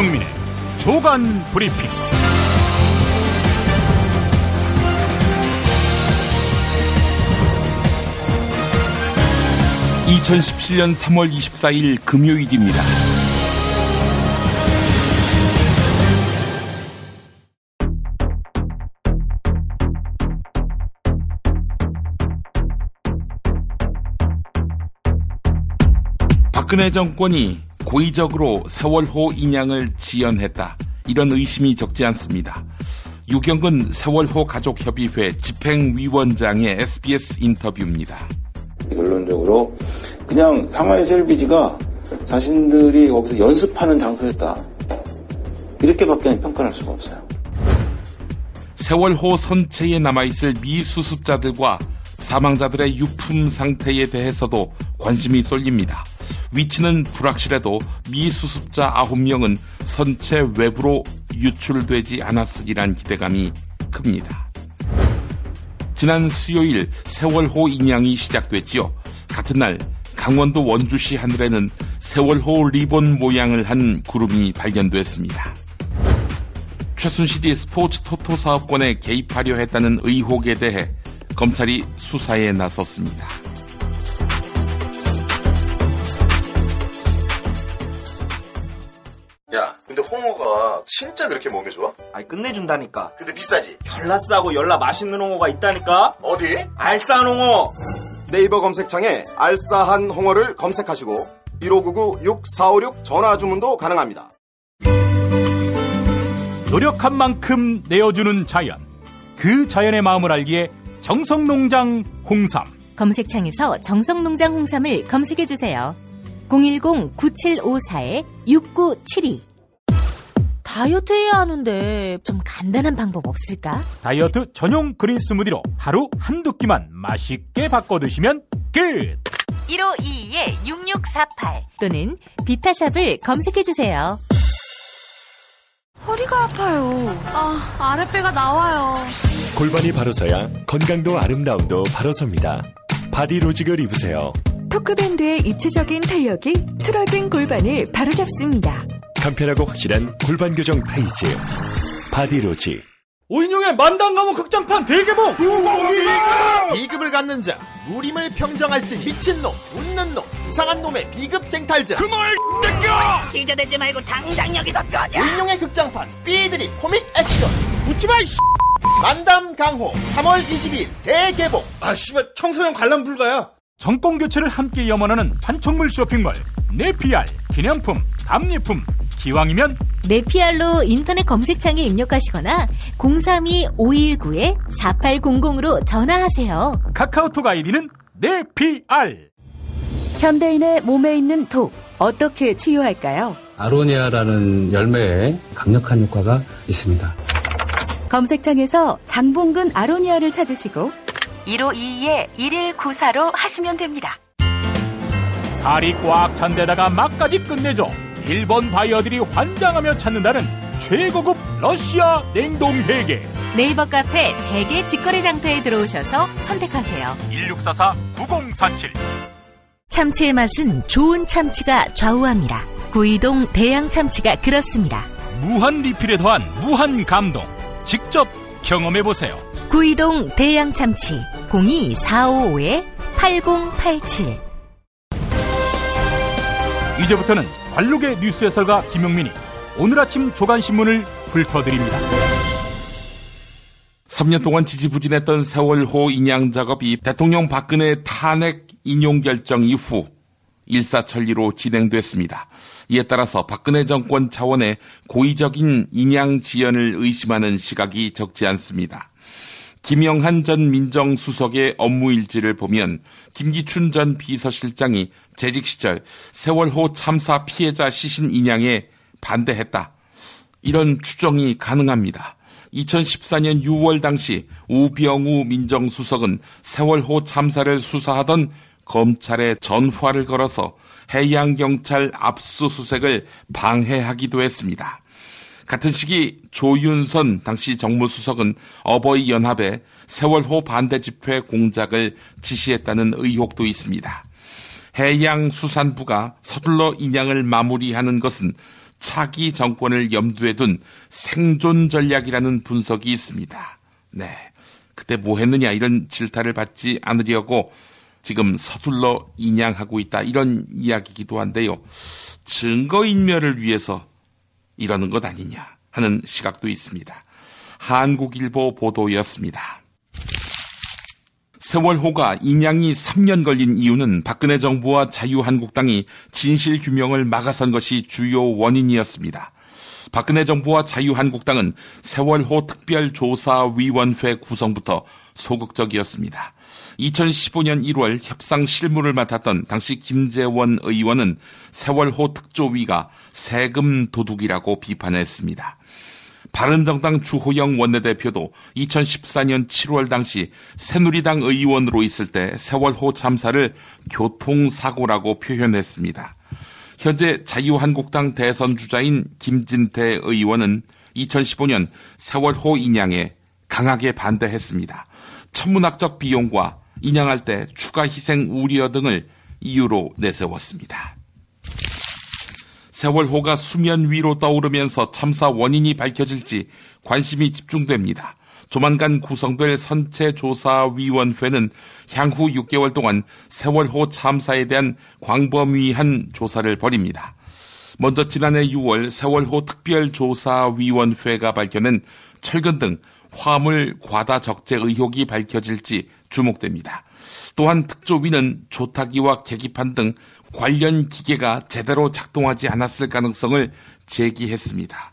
김용민의 조간 브리핑. (2017년 3월 24일) 금요일입니다. 박근혜 정권이 고의적으로 세월호 인양을 지연했다, 이런 의심이 적지 않습니다. 유경근 세월호 가족협의회 집행위원장의 SBS 인터뷰입니다. 결론적으로 그냥 상하이에서 LBG가 자신들이 거기서 연습하는 장소였다, 이렇게밖에 평가할 수가 없어요. 세월호 선체에 남아있을 미수습자들과 사망자들의 유품 상태에 대해서도 관심이 쏠립니다. 위치는 불확실해도 미수습자 9명은 선체 외부로 유출되지 않았으리란 기대감이 큽니다. 지난 수요일 세월호 인양이 시작됐지요. 같은 날 강원도 원주시 하늘에는 세월호 리본 모양을 한 구름이 발견됐습니다. 최순실이 스포츠 토토 사업권에 개입하려 했다는 의혹에 대해 검찰이 수사에 나섰습니다. 야, 근데 홍어가 진짜 그렇게 몸에 좋아? 아니, 끝내준다니까. 근데 비싸지? 열나 싸고 열나 맛있는 홍어가 있다니까. 어디? 알싸한 홍어. 네이버 검색창에 알싸한 홍어를 검색하시고 1599-6456 전화주문도 가능합니다. 노력한 만큼 내어주는 자연, 그 자연의 마음을 알기에 정성농장 홍삼. 검색창에서 정성농장 홍삼을 검색해주세요. 010-9754-6972. 다이어트 해야 하는데 좀 간단한 방법 없을까? 다이어트 전용 그린 스무디로 하루 한두 끼만 맛있게 바꿔 드시면 끝! 1522-6648 또는 비타샵을 검색해주세요. 허리가 아파요. 아랫배가 나와요. 골반이 바로 서야 건강도 아름다움도 바로 섭니다. 바디로직을 입으세요. 토크밴드의 입체적인 탄력이 틀어진 골반을 바로잡습니다. 간편하고 확실한 골반 교정 타이즈 바디로직. 오인용의 만당 가문 극장판 대개봉. 비급을 갖는 자, 무림을 평정할지 미친놈, 웃는 놈, 이상한 놈의 비급 쟁탈자. 그말 땡겨! 시저대지 말고 당장 여기서 꺼져. 오인용의 극장판 B드립 코믹 액션. 웃지마 이 만담 강호 3월 22일 대개봉. 아 씨발, 청소년 관람 불가야. 정권 교체를 함께 염원하는 판촉물 쇼핑몰 네피알. 기념품, 답례품, 기왕이면 네피알로 인터넷 검색창에 입력하시거나 032-519-4800으로 전화하세요. 카카오톡 아이디는 네피알. 현대인의 몸에 있는 독, 어떻게 치유할까요? 아로니아라는 열매에 강력한 효과가 있습니다. 검색창에서 장봉근 아로니아를 찾으시고 1522-1194로 하시면 됩니다. 살이 꽉 찬 데다가 막까지 끝내줘. 일본 바이어들이 환장하며 찾는다는 최고급 러시아 냉동 대게. 네이버 카페 대게 직거래 장터에 들어오셔서 선택하세요. 1644-9047. 참치의 맛은 좋은 참치가 좌우합니다. 구이동 대양 참치가 그렇습니다. 무한 리필에 더한 무한 감동. 직접 경험해보세요. 구이동 대양 참치 02-455-8087. 이제부터는 관록의 뉴스 해설가 김용민이 오늘 아침 조간신문을 훑어드립니다. 3년 동안 지지부진했던 세월호 인양 작업이 대통령 박근혜 탄핵 인용 결정 이후 일사천리로 진행됐습니다. 이에 따라서 박근혜 정권 차원의 고의적인 인양 지연을 의심하는 시각이 적지 않습니다. 김영한 전 민정수석의 업무일지를 보면 김기춘 전 비서실장이 재직 시절 세월호 참사 피해자 시신 인양에 반대했다, 이런 추정이 가능합니다. 2014년 6월 당시 우병우 민정수석은 세월호 참사를 수사하던 검찰에 전화를 걸어서 해양경찰 압수수색을 방해하기도 했습니다. 같은 시기 조윤선 당시 정무수석은 어버이연합에 세월호 반대 집회 공작을 지시했다는 의혹도 있습니다. 해양수산부가 서둘러 인양을 마무리하는 것은 차기 정권을 염두에 둔 생존 전략이라는 분석이 있습니다. 네, 그때 뭐 했느냐 이런 질타를 받지 않으려고 지금 서둘러 인양하고 있다 이런 이야기이기도 한데요. 증거인멸을 위해서 이러는 것 아니냐 하는 시각도 있습니다. 한국일보 보도였습니다. 세월호가 인양이 3년 걸린 이유는 박근혜 정부와 자유한국당이 진실규명을 막아선 것이 주요 원인이었습니다. 박근혜 정부와 자유한국당은 세월호 특별조사위원회 구성부터 소극적이었습니다. 2015년 1월 협상 실무를 맡았던 당시 김재원 의원은 세월호 특조위가 세금 도둑이라고 비판했습니다. 바른정당 주호영 원내대표도 2014년 7월 당시 새누리당 의원으로 있을 때 세월호 참사를 교통사고라고 표현했습니다. 현재 자유한국당 대선 주자인 김진태 의원은 2015년 세월호 인양에 강하게 반대했습니다. 천문학적 비용과 인양할 때 추가 희생 우려 등을 이유로 내세웠습니다. 세월호가 수면 위로 떠오르면서 참사 원인이 밝혀질지 관심이 집중됩니다. 조만간 구성될 선체조사위원회는 향후 6개월 동안 세월호 참사에 대한 광범위한 조사를 벌입니다. 먼저 지난해 6월 세월호 특별조사위원회가 밝혀낸 철근 등 화물 과다 적재 의혹이 밝혀질지 주목됩니다. 또한 특조위는 조타기와 계기판 등 관련 기계가 제대로 작동하지 않았을 가능성을 제기했습니다.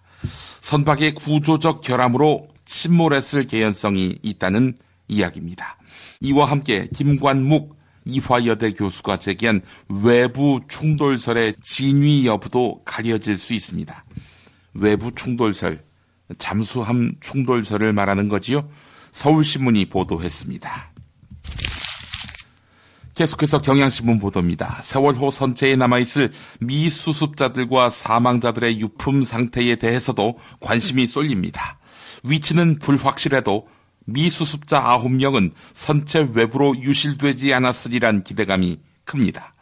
선박의 구조적 결함으로 침몰했을 개연성이 있다는 이야기입니다. 이와 함께 김관묵 이화여대 교수가 제기한 외부 충돌설의 진위 여부도 가려질 수 있습니다. 외부 충돌설, 잠수함 충돌설을 말하는 거지요. 서울신문이 보도했습니다. 계속해서 경향신문 보도입니다. 세월호 선체에 남아있을 미수습자들과 사망자들의 유품 상태에 대해서도 관심이 쏠립니다. 위치는 불확실해도 미수습자 9명은 선체 외부로 유실되지 않았으리란 기대감이 큽니다.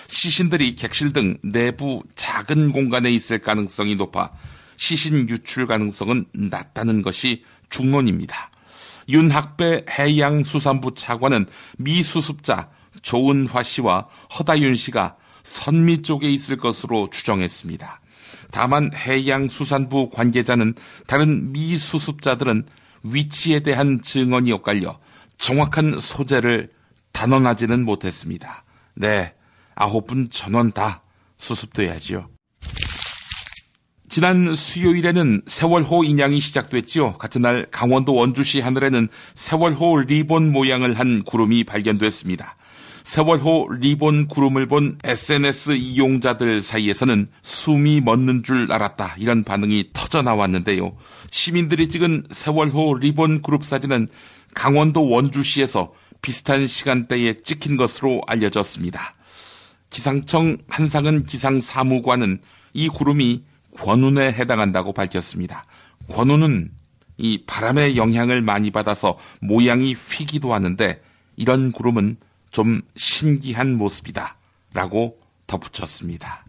시신들이 객실 등 내부 작은 공간에 있을 가능성이 높아 시신 유출 가능성은 낮다는 것이 중론입니다. 윤학배 해양수산부 차관은 미수습자 조은화 씨와 허다윤 씨가 선미 쪽에 있을 것으로 추정했습니다. 다만 해양수산부 관계자는 다른 미수습자들은 위치에 대한 증언이 엇갈려 정확한 소재를 단언하지는 못했습니다. 네, 9분 전원 다 수습돼야지요. 지난 수요일에는 세월호 인양이 시작됐지요. 같은 날 강원도 원주시 하늘에는 세월호 리본 모양을 한 구름이 발견됐습니다. 세월호 리본 구름을 본 SNS 이용자들 사이에서는 숨이 멎는 줄 알았다 이런 반응이 터져 나왔는데요. 시민들이 찍은 세월호 리본 그룹 사진은 강원도 원주시에서 비슷한 시간대에 찍힌 것으로 알려졌습니다. 기상청 한상은 기상사무관은 이 구름이 권운에 해당한다고 밝혔습니다. 권운은 이 바람의 영향을 많이 받아서 모양이 휘기도 하는데 이런 구름은 좀 신기한 모습이다 라고 덧붙였습니다.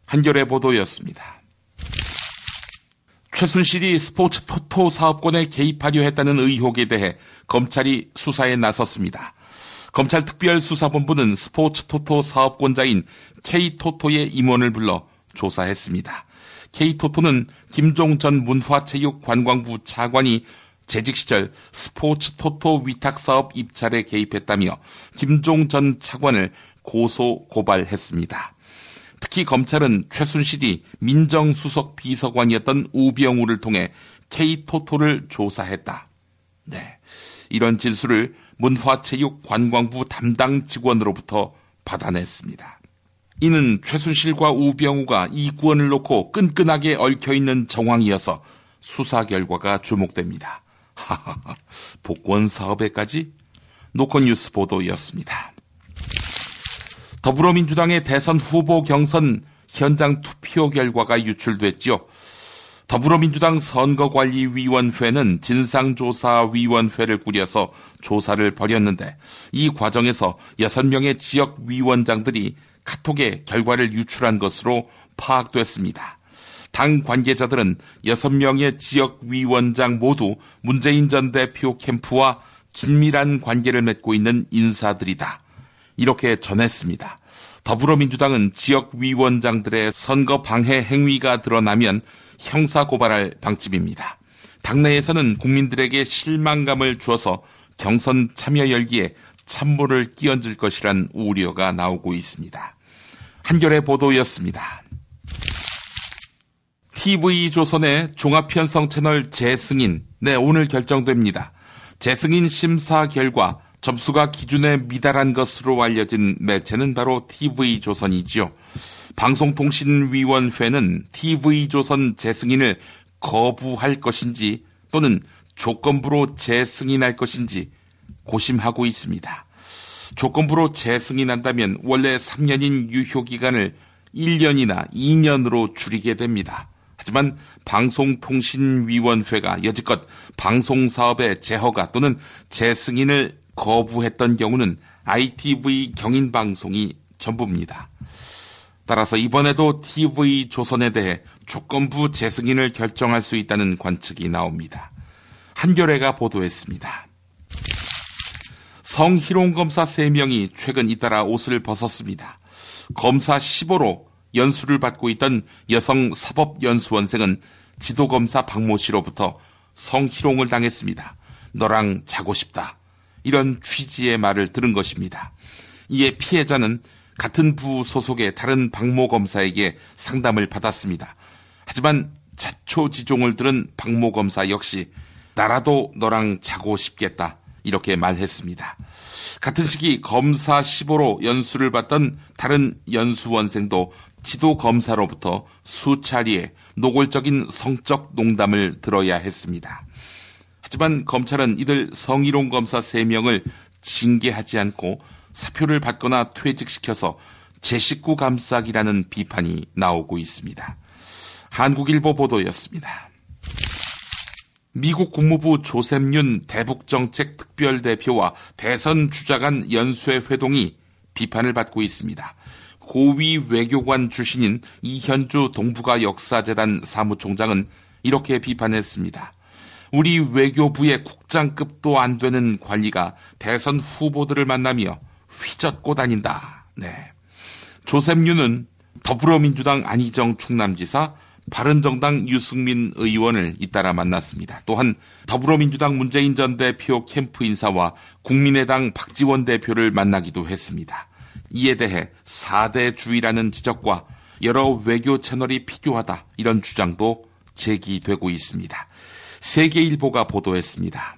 한겨레 보도였습니다. 최순실이 스포츠 토토 사업권에 개입하려 했다는 의혹에 대해 검찰이 수사에 나섰습니다. 검찰 특별수사본부는 스포츠 토토 사업권자인 K토토의 임원을 불러 조사했습니다. K토토는 김종 전 문화체육관광부 차관이 재직 시절 스포츠 토토 위탁사업 입찰에 개입했다며 김종 전 차관을 고소 고발했습니다. 특히 검찰은 최순실이 민정수석 비서관이었던 우병우를 통해 K토토를 조사했다. 네, 이런 진술을 문화체육관광부 담당 직원으로부터 받아냈습니다. 이는 최순실과 우병우가 이권을 놓고 끈끈하게 얽혀있는 정황이어서 수사 결과가 주목됩니다. 하하하, 복권 사업에까지? 노컷뉴스 보도였습니다. 더불어민주당의 대선 후보 경선 현장 투표 결과가 유출됐죠. 더불어민주당 선거관리위원회는 진상조사위원회를 꾸려서 조사를 벌였는데 이 과정에서 6명의 지역위원장들이 카톡에 결과를 유출한 것으로 파악됐습니다. 당 관계자들은 6명의 지역위원장 모두 문재인 전 대표 캠프와 긴밀한 관계를 맺고 있는 인사들이다. 이렇게 전했습니다. 더불어민주당은 지역위원장들의 선거 방해 행위가 드러나면 형사고발할 방침입니다. 당내에서는 국민들에게 실망감을 주어서 경선 참여 열기에 찬물을 끼얹을 것이란 우려가 나오고 있습니다. 한겨레 보도였습니다. TV조선의 종합편성 채널 재승인, 오늘 결정됩니다. 재승인 심사 결과 점수가 기준에 미달한 것으로 알려진 매체는 바로 TV조선이지요. 방송통신위원회는 TV조선 재승인을 거부할 것인지 또는 조건부로 재승인할 것인지 고심하고 있습니다. 조건부로 재승인한다면 원래 3년인 유효기간을 1년이나 2년으로 줄이게 됩니다. 하지만 방송통신위원회가 여지껏 방송사업의 재허가 또는 재승인을 거부했던 경우는 ITV 경인방송이 전부입니다. 따라서 이번에도 TV조선에 대해 조건부 재승인을 결정할 수 있다는 관측이 나옵니다. 한겨레가 보도했습니다. 성희롱 검사 3명이 최근 잇따라 옷을 벗었습니다. 검사 15로 연수를 받고 있던 여성 사법연수원생은 지도검사 박모 씨로부터 성희롱을 당했습니다. 너랑 자고 싶다. 이런 취지의 말을 들은 것입니다. 이에 피해자는 같은 부 소속의 다른 박모 검사에게 상담을 받았습니다. 하지만 자초지종을 들은 박모 검사 역시 나라도 너랑 자고 싶겠다. 이렇게 말했습니다. 같은 시기 검사 15로 연수를 받던 다른 연수원생도 지도검사로부터 수차례 노골적인 성적 농담을 들어야 했습니다. 하지만 검찰은 이들 성희롱 검사 3명을 징계하지 않고 사표를 받거나 퇴직시켜서 제 식구 감싸기라는 비판이 나오고 있습니다. 한국일보 보도였습니다. 미국 국무부 조셉윤 대북정책 특별대표와 대선 주자간 연쇄 회동이 비판을 받고 있습니다. 고위 외교관 출신인 이현주 동북아 역사재단 사무총장은 이렇게 비판했습니다. 우리 외교부의 국장급도 안 되는 관리가 대선 후보들을 만나며 휘젓고 다닌다. 조셉윤은 더불어민주당 안희정 충남지사, 바른정당 유승민 의원을 잇따라 만났습니다. 또한 더불어민주당 문재인 전 대표 캠프 인사와 국민의당 박지원 대표를 만나기도 했습니다. 이에 대해 4대주의라는 지적과 여러 외교 채널이 필요하다 이런 주장도 제기되고 있습니다. 세계일보가 보도했습니다.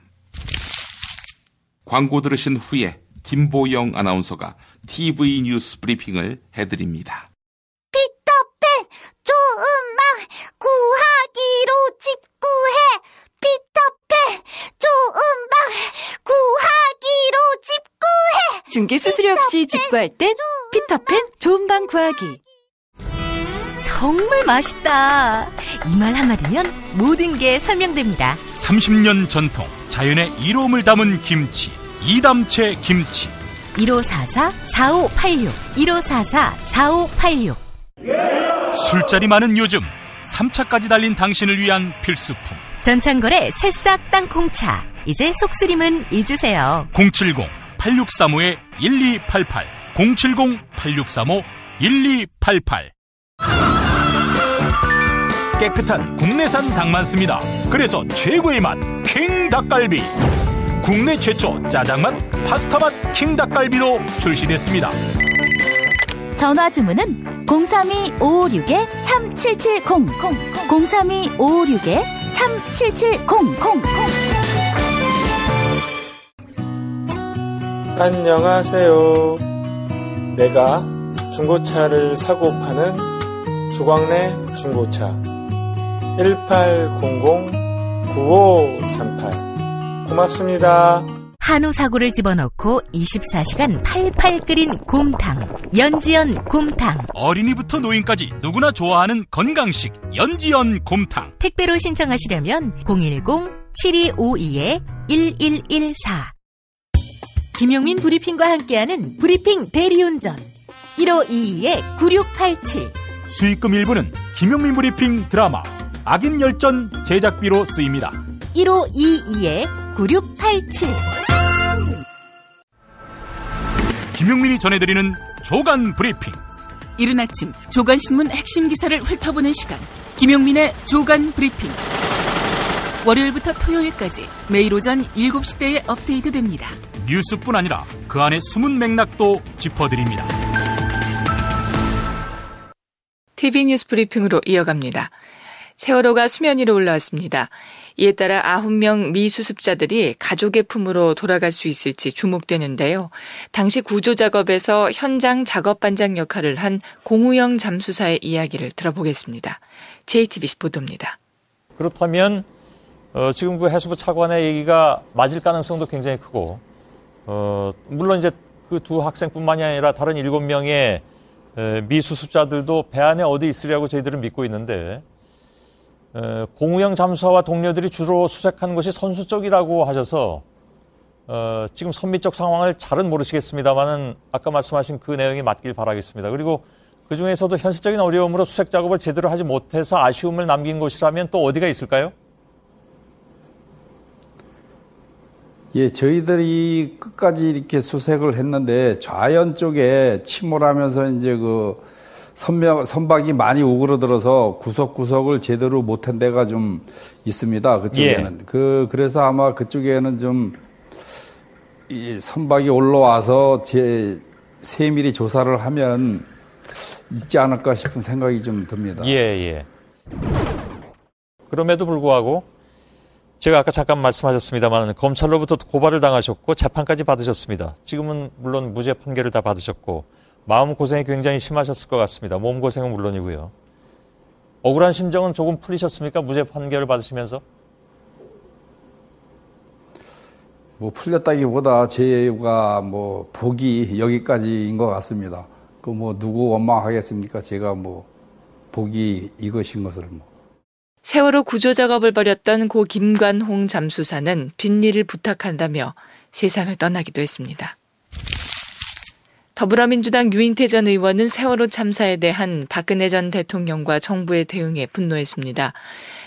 광고 들으신 후에 김보영 아나운서가 TV 뉴스 브리핑을 해드립니다. 피터팬 좋은 방 구하기로 집구해. 피터팬 좋은 방 구하기로 집구해. 중개 수수료 없이 집구할 땐 피터팬 좋은 방 구하기. 정말 맛있다. 이 말 한마디면 모든 게 설명됩니다. 30년 전통 자연의 이로움을 담은 김치, 이담채 김치. 1544-4586 1544-4586. 술자리 많은 요즘 3차까지 달린 당신을 위한 필수품 전창걸의 새싹 땅콩차. 이제 속쓰림은 잊으세요. 070-8635-1288 070-8635-1288. 깨끗한 국내산 닭만 씁니다. 그래서 최고의 맛 킹 닭갈비. 국내 최초 짜장맛, 파스타맛 킹 닭갈비로 출시됐습니다. 전화 주문은 032-556-3770 032-556-3770. 안녕하세요. 내가 중고차를 사고 파는 조광래 중고차 1800-9538. 고맙습니다. 한우 사고를 집어넣고 24시간 팔팔 끓인 곰탕. 연지연 곰탕. 어린이부터 노인까지 누구나 좋아하는 건강식 연지연 곰탕. 택배로 신청하시려면 010-7252-1114. 김용민 브리핑과 함께하는 브리핑 대리운전 1522-9687 수익금 일부는 김용민 브리핑 드라마 악인 열전 제작비로 쓰입니다. 1522-9687 김용민이 전해드리는 조간 브리핑. 이른 아침 조간신문 핵심 기사를 훑어보는 시간, 김용민의 조간 브리핑. 월요일부터 토요일까지 매일 오전 7시대에 업데이트됩니다. 뉴스뿐 아니라 그 안의 숨은 맥락도 짚어드립니다. TV 뉴스 브리핑으로 이어갑니다. 세월호가 수면 위로 올라왔습니다. 이에 따라 9명 미수습자들이 가족의 품으로 돌아갈 수 있을지 주목되는데요. 당시 구조 작업에서 현장 작업 반장 역할을 한 공우영 잠수사의 이야기를 들어보겠습니다. JTBC 보도입니다. 그렇다면 지금 그 해수부 차관의 얘기가 맞을 가능성도 굉장히 크고, 물론 이제 그 두 학생뿐만이 아니라 다른 7명의 미수습자들도 배 안에 어디 있으리라고 저희들은 믿고 있는데, 공우영 잠수사와 동료들이 주로 수색한 것이 선수 쪽이라고 하셔서 지금 선미적 상황을 잘은 모르시겠습니다만은 아까 말씀하신 그 내용이 맞길 바라겠습니다. 그리고 그 중에서도 현실적인 어려움으로 수색 작업을 제대로 하지 못해서 아쉬움을 남긴 곳이라면 또 어디가 있을까요? 예, 저희들이 끝까지 이렇게 수색을 했는데 좌연 쪽에 침몰하면서 이제 그 선박이 많이 우그러들어서 구석구석을 제대로 못한 데가 좀 있습니다. 그쪽에는. 예. 그래서 아마 그쪽에는 좀 이 선박이 올라와서 세밀히 조사를 하면 있지 않을까 싶은 생각이 좀 듭니다. 예. 그럼에도 불구하고 제가 아까 잠깐 말씀하셨습니다만 검찰로부터 고발을 당하셨고 재판까지 받으셨습니다. 지금은 물론 무죄 판결을 다 받으셨고 마음고생이 굉장히 심하셨을 것 같습니다. 몸고생은 물론이고요. 억울한 심정은 조금 풀리셨습니까? 무죄 판결을 받으시면서? 뭐 풀렸다기보다 제가 뭐 복이 여기까지인 것 같습니다. 그 뭐 누구 원망하겠습니까? 제가 뭐 복이 이것인 것을 뭐. 세월호 구조 작업을 벌였던 고 김관홍 잠수사는 뒷일을 부탁한다며 세상을 떠나기도 했습니다. 더불어민주당 유인태 전 의원은 세월호 참사에 대한 박근혜 전 대통령과 정부의 대응에 분노했습니다.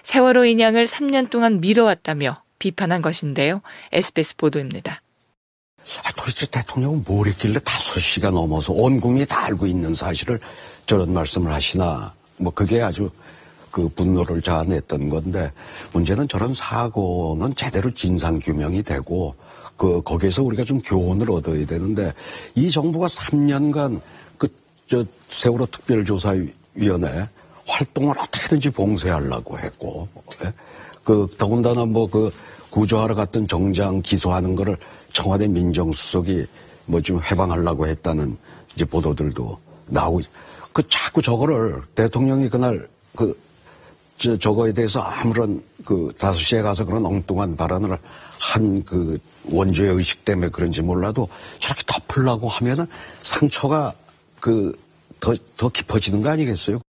세월호 인양을 3년 동안 미뤄왔다며 비판한 것인데요. SBS 보도입니다. 도대체 대통령은 뭘 했길래 5시가 넘어서 온 국민이 다 알고 있는 사실을 저런 말씀을 하시나. 뭐 그게 아주 그 분노를 자아냈던 건데, 문제는 저런 사고는 제대로 진상규명이 되고 거기에서 우리가 좀 교훈을 얻어야 되는데, 이 정부가 3년간 세월호 특별조사위원회 활동을 어떻게든지 봉쇄하려고 했고, 더군다나 구조하러 갔던 정장 기소하는 거를 청와대 민정수석이 좀 해방하려고 했다는 이제 보도들도 나오고, 자꾸 저거를 대통령이 그날 저거에 대해서 아무런 5시에 가서 그런 엉뚱한 발언을 한 원조의 의식 때문에 그런지 몰라도 저렇게 덮으려고 하면은 상처가 더 깊어지는 거 아니겠어요?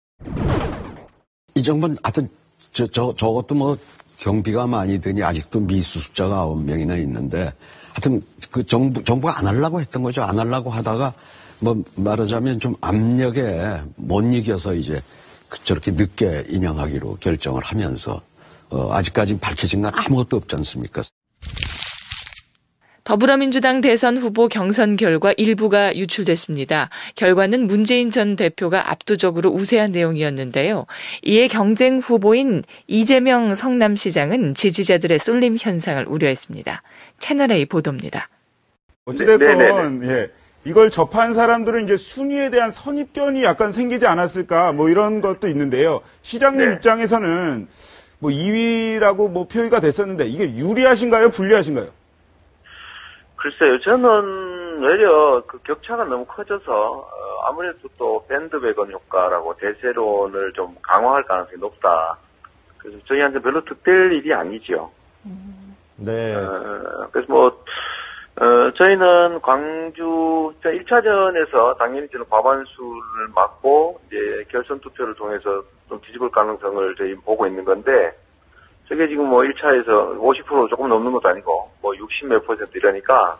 이 정부는 하여튼 저것도 경비가 많이 드니 아직도 미수습자가 9명이나 있는데, 하여튼 정부가 안 하려고 했던 거죠. 안 하려고 하다가 말하자면 좀 압력에 못 이겨서 이제 저렇게 늦게 인양하기로 결정을 하면서 아직까지 밝혀진 건 아무것도 없지 않습니까? 더불어민주당 대선 후보 경선 결과 일부가 유출됐습니다. 결과는 문재인 전 대표가 압도적으로 우세한 내용이었는데요. 이에 경쟁 후보인 이재명 성남시장은 지지자들의 쏠림 현상을 우려했습니다. 채널A 보도입니다. 어찌됐건 이걸 접한 사람들은 이제 순위에 대한 선입견이 약간 생기지 않았을까 이런 것도 있는데요. 시장님 입장에서는 2위라고 표기가 됐었는데 이게 유리하신가요? 불리하신가요? 글쎄요, 저는 오히려 격차가 너무 커져서 아무래도 또 밴드웨건 효과라고 대세론을 좀 강화할 가능성이 높다. 그래서 저희한테 별로 특별 일이 아니죠. 네. 그래서 저희는 광주 1차전에서 당연히 저는 과반수를 맞고 이제 결선 투표를 통해서 좀 뒤집을 가능성을 저희 보고 있는 건데, 저게 지금 1차에서 50% 조금 넘는 것도 아니고 60몇 % 이러니까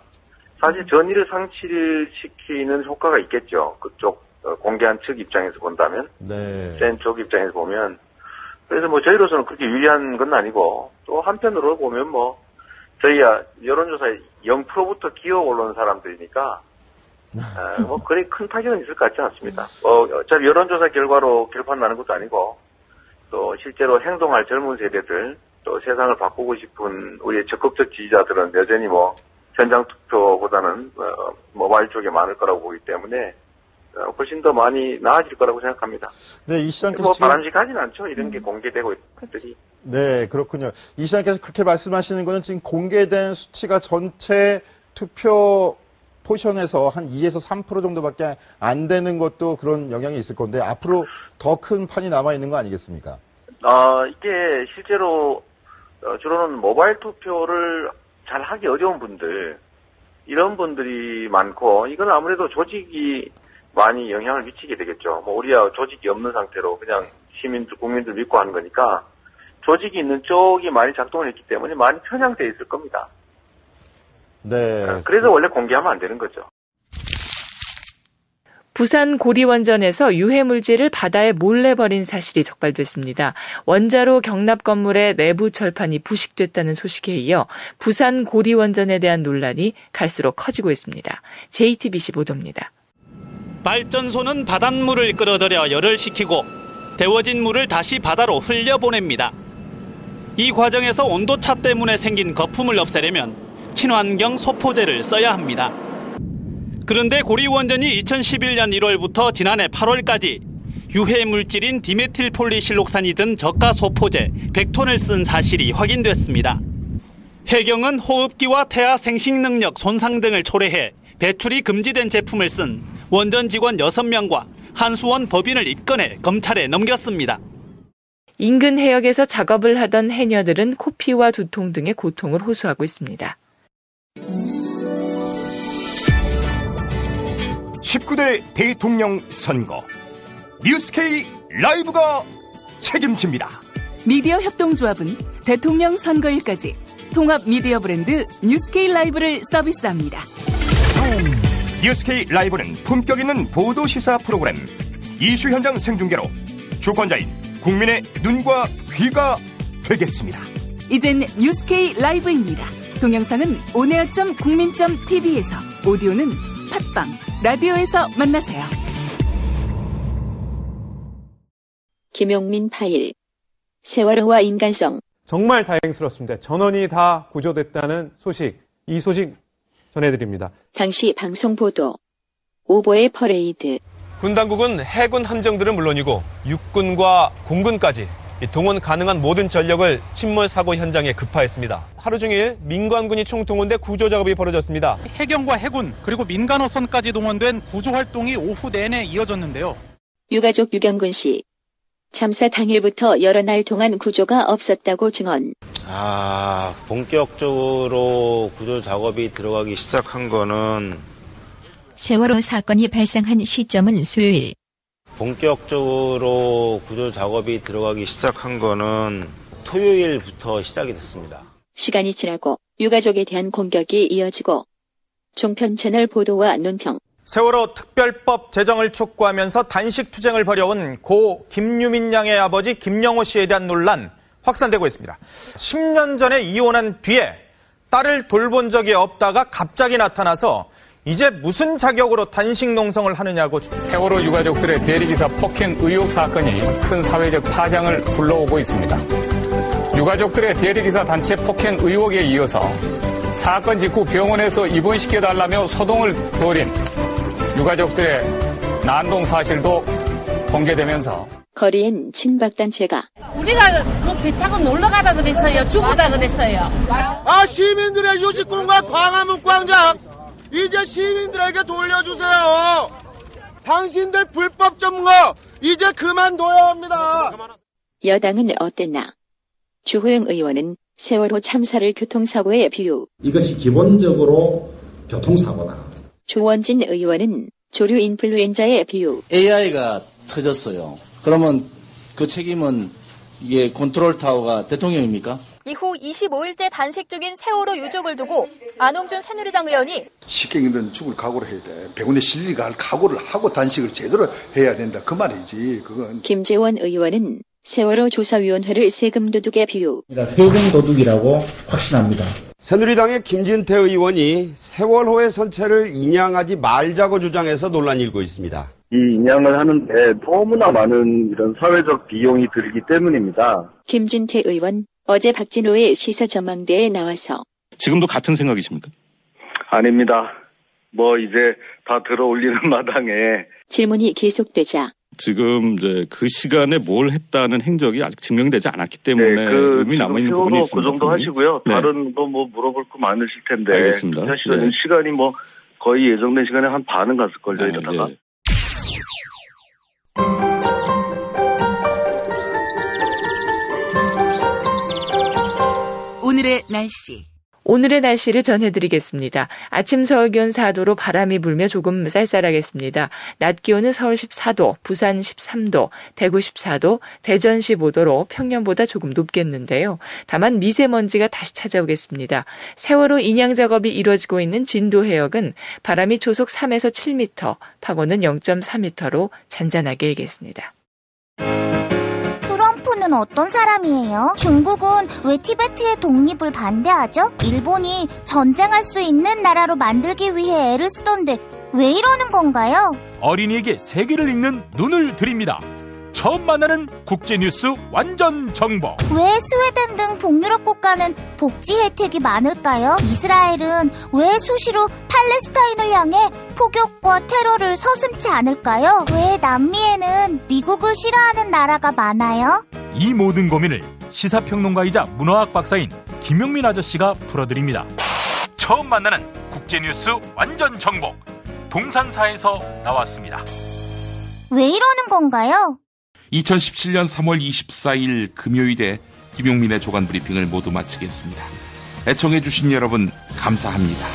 사실 전의를 상실시키는 효과가 있겠죠. 그쪽 공개한 측 입장에서 본다면, 네. 센 쪽 입장에서 보면, 그래서 뭐 저희로서는 그렇게 유리한 건 아니고, 또 한편으로 보면 뭐, 저희야 여론조사에 0%부터 기어 올라온 사람들이니까, 뭐, 그리 큰 타격은 있을 것 같지 않습니다. 어차피 여론조사 결과로 결판 나는 것도 아니고, 또 실제로 행동할 젊은 세대들, 또 세상을 바꾸고 싶은 우리의 적극적 지지자들은 여전히 뭐, 현장 투표보다는, 모바일 쪽에 많을 거라고 보기 때문에, 훨씬 더 많이 나아질 거라고 생각합니다. 네, 이 시장께서 뭐 바람직하진 않죠. 이런 게 공개되고 있들이. 네, 그렇군요. 이 시장께서 그렇게 말씀하시는 거는 지금 공개된 수치가 전체 투표 포션에서 한 2에서 3% 정도밖에 안 되는 것도 그런 영향이 있을 건데 앞으로 더 큰 판이 남아 있는 거 아니겠습니까? 이게 실제로 주로는 모바일 투표를 잘 하기 어려운 분들, 이런 분들이 많고, 이건 아무래도 조직이 많이 영향을 미치게 되겠죠. 뭐 우리야 조직이 없는 상태로 그냥 국민들 믿고 하는 거니까 조직이 있는 쪽이 많이 작동을 했기 때문에 많이 편향돼 있을 겁니다. 네. 그래서 원래 공개하면 안 되는 거죠. 부산 고리원전에서 유해물질을 바다에 몰래 버린 사실이 적발됐습니다. 원자로 경납 건물의 내부 철판이 부식됐다는 소식에 이어 부산 고리원전에 대한 논란이 갈수록 커지고 있습니다. JTBC 보도입니다. 발전소는 바닷물을 끌어들여 열을 식히고 데워진 물을 다시 바다로 흘려보냅니다. 이 과정에서 온도차 때문에 생긴 거품을 없애려면 친환경 소포제를 써야 합니다. 그런데 고리원전이 2011년 1월부터 지난해 8월까지 유해 물질인 디메틸폴리실록산이 든 저가 소포제 100톤을 쓴 사실이 확인됐습니다. 해경은 호흡기와 태아 생식 능력 손상 등을 초래해 배출이 금지된 제품을 쓴 원전 직원 6명과 한수원 법인을 입건해 검찰에 넘겼습니다. 인근 해역에서 작업을 하던 해녀들은 코피와 두통 등의 고통을 호소하고 있습니다. 19대 대통령 선거 뉴스K 라이브가 책임집니다. 미디어 협동조합은 대통령 선거일까지 통합 미디어 브랜드 뉴스K 라이브를 서비스합니다. 뉴스K 라이브는 품격 있는 보도 시사 프로그램, 이슈 현장 생중계로 주권자인 국민의 눈과 귀가 되겠습니다. 이젠 뉴스K 라이브입니다. 동영상은 온에어.국민.tv에서, 오디오는 팟빵, 라디오에서 만나세요. 김용민 파일. 세월호와 인간성. 정말 다행스럽습니다. 전원이 다 구조됐다는 소식, 이 소식 전해드립니다. 당시 방송 보도. 오보의 퍼레이드. 군 당국은 해군 함정들은 물론이고 육군과 공군까지 동원 가능한 모든 전력을 침몰 사고 현장에 급파했습니다. 하루 종일 민간군이 총동원돼 구조 작업이 벌어졌습니다. 해경과 해군 그리고 민간어선까지 동원된 구조 활동이 오후 내내 이어졌는데요. 유가족 유경근 씨. 참사 당일부터 여러 날 동안 구조가 없었다고 증언. 본격적으로 구조 작업이 들어가기 시작한 거는 세월호 사건이 발생한 시점은 수요일. 본격적으로 구조 작업이 들어가기 시작한 거는 토요일부터 시작이 됐습니다. 시간이 지나고 유가족에 대한 공격이 이어지고 종편 채널 보도와 논평. 세월호 특별법 제정을 촉구하면서 단식 투쟁을 벌여온 고 김유민 양의 아버지 김영호 씨에 대한 논란 확산되고 있습니다. 10년 전에 이혼한 뒤에 딸을 돌본 적이 없다가 갑자기 나타나서 이제 무슨 자격으로 단식 농성을 하느냐고. 세월호 유가족들의 대리기사 폭행 의혹 사건이 큰 사회적 파장을 불러오고 있습니다. 유가족들의 대리기사 단체 폭행 의혹에 이어서 사건 직후 병원에서 입원시켜달라며 소동을 벌인 유가족들의 난동 사실도 공개되면서 거리엔 친박단체가 우리가 그 배 타고 놀러가라 그랬어요. 죽으라 그랬어요. 시민들의 휴식공간 광화문 광장 이제 시민들에게 돌려주세요. 당신들 불법 점거 이제 그만둬야 합니다. 여당은 어땠나? 주호영 의원은 세월호 참사를 교통사고에 비유. 이것이 기본적으로 교통사고다. 조원진 의원은 조류 인플루엔자에 비유. AI가 터졌어요. 그러면 그 책임은 이게 컨트롤 타워가 대통령입니까? 이후 25일째 단식 중인 세월호 유족을 두고 안홍준 새누리당 의원이 식객들은 죽을 각오를 해야 돼. 100원에 실리가 할 각오를 하고 단식을 제대로 해야 된다. 그 말이지. 그건. 김재원 의원은 세월호 조사위원회를 세금 도둑의 비유. 세금 도둑이라고 확신합니다. 새누리당의 김진태 의원이 세월호의 선체를 인양하지 말자고 주장해서 논란이 일고 있습니다. 이 인양을 하는데 너무나 많은 이런 사회적 비용이 들기 때문입니다. 김진태 의원 어제 박진호의 시사전망대에 나와서 지금도 같은 생각이십니까? 아닙니다. 이제 다 들어올리는 마당에 질문이 계속되자 지금 이제 그 시간에 뭘 했다는 행적이 아직 증명되지 않았기 때문에 의미 남아 있는 부분이 있습니다. 그 정도 하시고요. 다른 거 물어볼 거 많으실 텐데. 알겠습니다. 사실은 시간이 거의 예정된 시간에 한 반은 갔을걸요. 이러다가. 오늘의 날씨. 오늘의 날씨를 전해드리겠습니다. 아침 서울 기온 4도로 바람이 불며 조금 쌀쌀하겠습니다. 낮 기온은 서울 14도, 부산 13도, 대구 14도, 대전 15도로 평년보다 조금 높겠는데요. 다만 미세먼지가 다시 찾아오겠습니다. 세월호 인양 작업이 이루어지고 있는 진도 해역은 바람이 초속 3에서 7m, 파고는 0.4m로 잔잔하게 일겠습니다. 트럼프는 어떤 사람이에요? 중국은 왜 티베트의 독립을 반대하죠? 일본이 전쟁할 수 있는 나라로 만들기 위해 애를 쓰던데 왜 이러는 건가요? 어린이에게 세계를 읽는 눈을 드립니다. 처음 만나는 국제뉴스 완전 정보. 왜 스웨덴 등 북유럽 국가는 복지 혜택이 많을까요? 이스라엘은 왜 수시로 팔레스타인을 향해 폭격과 테러를 서슴지 않을까요? 왜 남미에는 미국을 싫어하는 나라가 많아요? 이 모든 고민을 시사평론가이자 문화학 박사인 김용민 아저씨가 풀어드립니다. 처음 만나는 국제뉴스 완전 정보. 동산사에서 나왔습니다. 왜 이러는 건가요? 2017년 3월 24일 금요일에 김용민의 조간 브리핑을 모두 마치겠습니다. 애청해주신 여러분 감사합니다.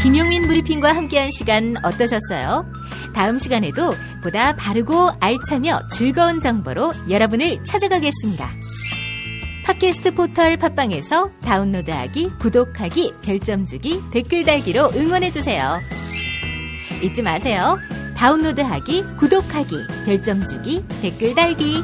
김용민 브리핑과 함께한 시간 어떠셨어요? 다음 시간에도 보다 바르고 알차며 즐거운 정보로 여러분을 찾아가겠습니다. 팟캐스트 포털 팟빵에서 다운로드하기, 구독하기, 별점 주기, 댓글 달기로 응원해주세요. 잊지 마세요. 다운로드하기, 구독하기, 별점 주기, 댓글 달기.